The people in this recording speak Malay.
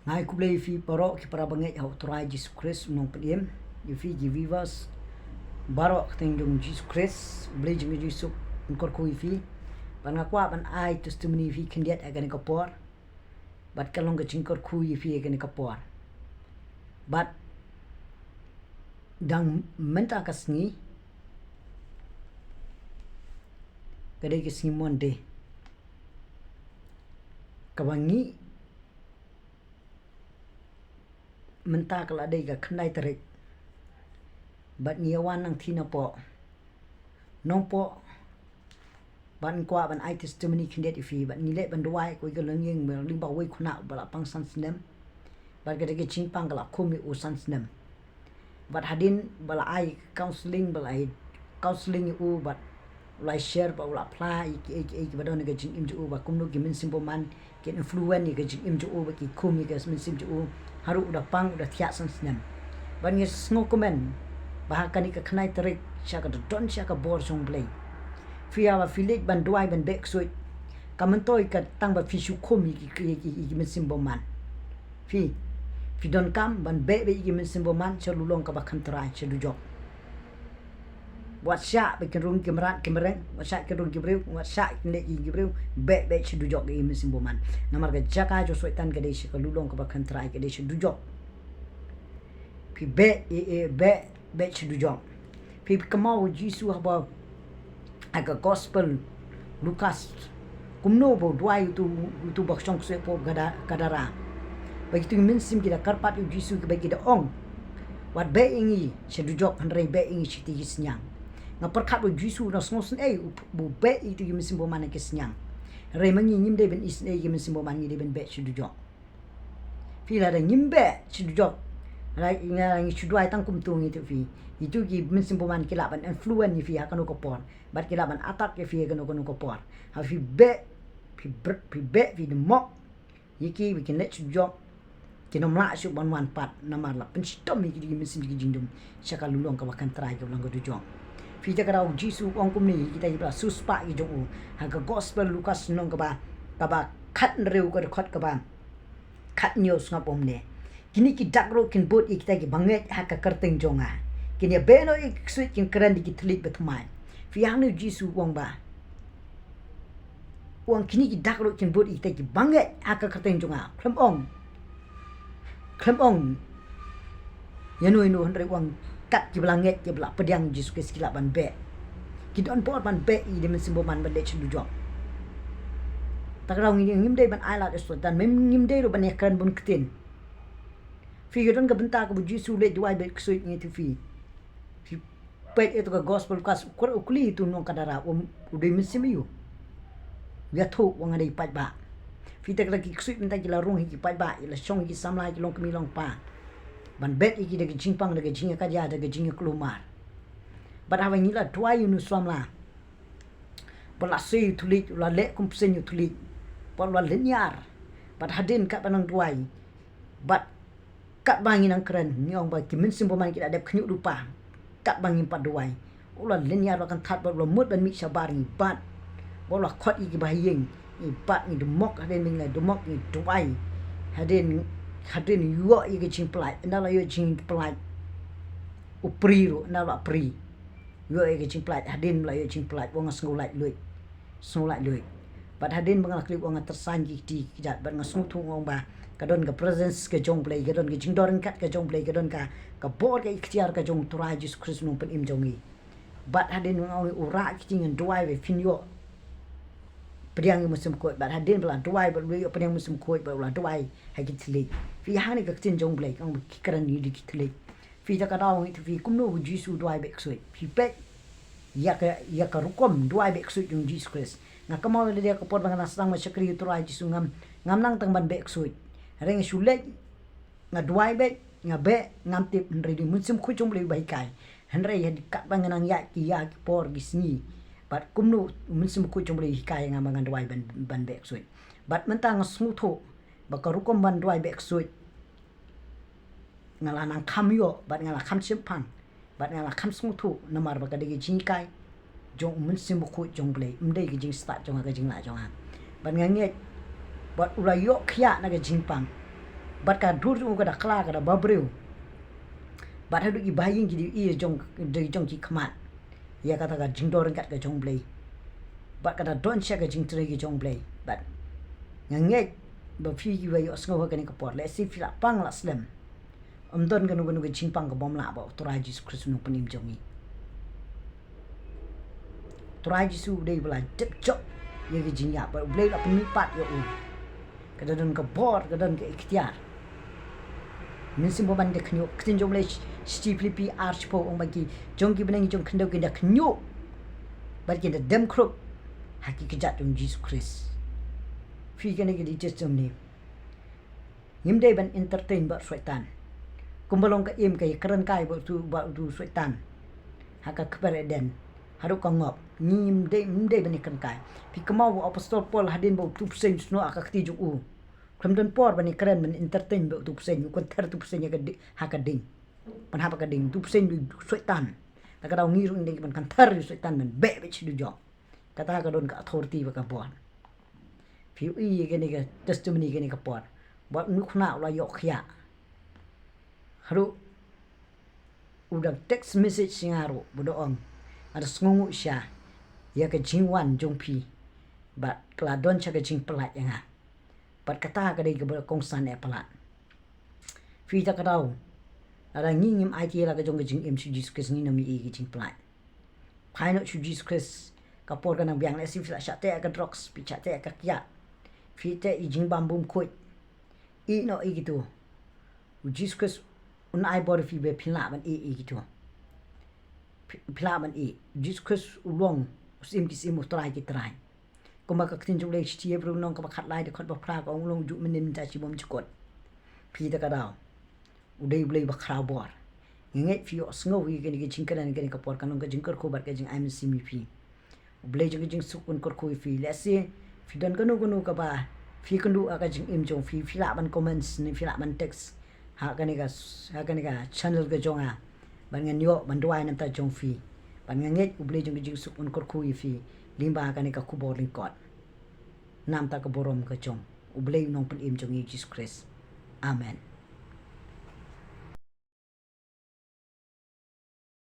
ngai ku play fi paro ki para bangai hau try Jesus Christ nong pediem fi vivas baro teng jong Jesus Christ blay jong Jesus ngkor ku fi ban ngakwa ban ai testimony fi kendiat agan kapor bat kalong ke jingkor ku fi agan kapor bat dang menta kasni kadai ke simon de kawangi menta kala dai ga khnai tarik bat nyawan nang thina po nong po ban kwa ban ai testimony kindet ifi bat nile ban duai ko ga lengyeng me limba wei khuna bala pang san snem bat ga de ching pang kala khumi u san snem bat hadin bala ai counseling bala ai counseling u bat lai share ba ula apply ik badon ga jing imju ba kumno gimin simbo man ken influence ga jing imju ba ki khumi ga min simju haru udah pang udah tiak san snem ban ngi sngo komen bahkan ka khnai tarik syaka don syaka bor song play fia ba filik ban duai ban bek suit kamantoi ka tang ba fishu khumi ki min simbo man fi don kam ban be ki min simbo man chalulong ka ba khantrai chadu jok wat sya be kerung kemerat kemereng wat sya kerung gibreu wat sya ne gibreu be chadu jok ki min simbo man namar ga jaka jo soitan ka de shi ka lulong ka ba khantrai ka de chadu jok pi be chadu jok pi kamau jisu haba aga gospel Lukas kumno bo duai tu bakshong se po gadara bagi tu min sim kita karpat jisu ke bagi da ong wat be ingi chadu jok handrai be ingi chiti gisnyang ngaperkhat bo jisu na sngosen bu be itu min sim bo mana kisnyang re mangi nyim de ben isne min sim bo man ngi de ben be chadu jok pila da nyim be chadu jok rai ngi chuduai tang kum tu ngi tu fi itu ki min sim bo man kila ban influence ni fi hakano ko por bat kila ban atak ke fi hakano ko por ha fi be fi de mo yiki we can let you jok kinom la shu ban wan pat namar la penstom mi ki min sim ki jingdum syaka lulong ka bakan trai ko lang ko du jok fi ta kara jisu ong kum ni kita ibra suspa i jong ha ka gospel Lukas nong ka ba khat reu ka khot ka ba khat news ngap om ne kini ki dakro kin bot ik ta ki banget ha ka karteng jonga kini beno ik suit kin kran di ki tlit betmai fi hang nu jisu wong ba wong kini ki dakro kin bot ik ta ki banget ha ka karteng jonga khlem ong yanu handre wong kat ki blanget ki bla pediang jisu ke skila ban be ki don pot ban be i de simbo man ban le chu jok takraw ngi ngim de ban ala de sultan mem ngim de ro ban ekran bun ktin fi don ka benta ka bu jisu le duai be ksuid ngi tu fi pet itu ka gospel kas kur ukli tu nong kadara ude misimiu ya tho wang ada ipat ba fi tak lagi ksuid minta ki larung hi ipat ba ila song ki samlai ki long kemi long pa ban bet iki de jingpang de jinga ka ja de jinga klumar bat hawa ngila tuai nu samla bala sei tulit la le kum sen tulit bala linyar bat hadin ka banang tuai bat kat bangin ang keren nyong ba ki min simbo man ki adep khnyuk rupa kat bangin pat duai ula linyar kan that ba mut ban mi sabar ni bat bola khot iki bahiyeng ni bat ni demok hadin ning la demok ni duai hadin yo iki jingphla ndala yo jingphla upri ro ndala pri yo iki jingphla hadin la yo jingphla wong ngulai lui bat hadin bang klip wong tersanji di kijat bat ngasung thu ngong ba kadon ka presence ke jong play kadon ke jingdoran kat ke jong play kadon ka bor ke ikhtiar ka jong turai Jesus Christ nong pen im jongi bat hadin ngau ura kiting duai we finyo pediang musim ko bat hadin bla duai bat we pediang musim ko bat bla duai ha kitli fi hani ka tin jong play kang kikaran ni di kitli fi ta ka daw ngi fi kumno bu jisu duai be ksoi fi pe ya ka rukom duai be ksoi jong Jesus Christ ngakamau le dia ka por bang nasang ma syakri turai jisu ngam nang tang ban be ksoi reng shulek nga duai be nga be ngam tip ready musim khu jong play bai kai henre ya kat bang nang ya ki por gisni bat kumno musim khu jong play kai nga mangan duai ban be ksoi bat mentang smutho ba ka rukom ban duai be ksoi ngala nang kham yo bat ngala kham chimpang bat ngala kham smutho namar ba ka de jing kai jong musim khu jong play mdei ki jing start jong ga jing la jong ha ban ngange bat ula yo khya na ga jingpang bat ka dur u ka da kla ka da babreu bat hadu ki bayin ki i jong de jong ki khamat ya kata ka jingdor kat ka jong blai bat ka da don sha ka jing tre ki jong blai bat nganget ba fi ki wa yo sngo ka ni ka por le si fi la pang la slam don ka nu ka jing pang ka bom la ba to ra Jesus Christ nu panim jong ni to ra Jesus dei bla tip chop ye ki jing ya ba blai la pami pat yo u ka da don ka bor ka don ka ikhtiar min sim bo ban de knyo ktin jom le sti flipi arch po ong bagi jong ki benang jong khndo ki da knyo bar ki da dem krop haki ki jat jong Jesus Christ fi ka ne ki di just jom ni ngim dei ban entertain ba shaitan kumbalong ka im kai karan kai ba tu shaitan haka kpare den haru ka ngop ngim dei ban kan kai fi kamau apostol Paul hadin ba tu sen no aka kti ju u Kemudian por bani keren men entertain be tu pesen you konter tu pesen ya ke haka ding pan hapa ka ding tu pesen du syaitan ta ka daw ngiru ndeng pan kantar du syaitan men be du jong kata ka don ka authority ba ka por fiu i ke ni ka testimony ke ni ka por ba nu khna la yo khya haru udah text message singaru budoong ada sngungu sya ya ke jingwan jongpi ba kla don cha ke jingphla yang pat kata ka dei ka kongsan e pala fi ta ka daw ada ngingim IT la ka jong jing Jesus Christ ni nami e jing pla phai no Jesus Christ ka por ka nang biang le si fla sha te ka drugs pi cha te ka kya fi te i jing bambum khoi i no i gitu Jesus Christ un ai bor fi be phila ban e gitu phila ban e Jesus Christ ulong sim ki sim utrai ki trai kuma ka tin jule sti bro nong ka khat lai de khot ba phra ko long ju menin ta chi bom chikot phi ta ka daw udai blai ba khra bor nge fi os ngo wi ge ni jing kan ge ni ka por kan nong ka jing kar ko bar ka jing I'm see me phi blai jing jing su kun kor ko fi le se fi don ka nu ka ba fi kan du ka jing im jong fi la ban comments ni fi la ban text ha ka ni ka channel ka jong a ban ngen yo ban duai nam ta jong fi ban nge blai jing jing su kun kor ko fi limba ka ni ka kubor lingkot nam ta ka borom ka chong ublay nong pan im jong Jesus Christ amen.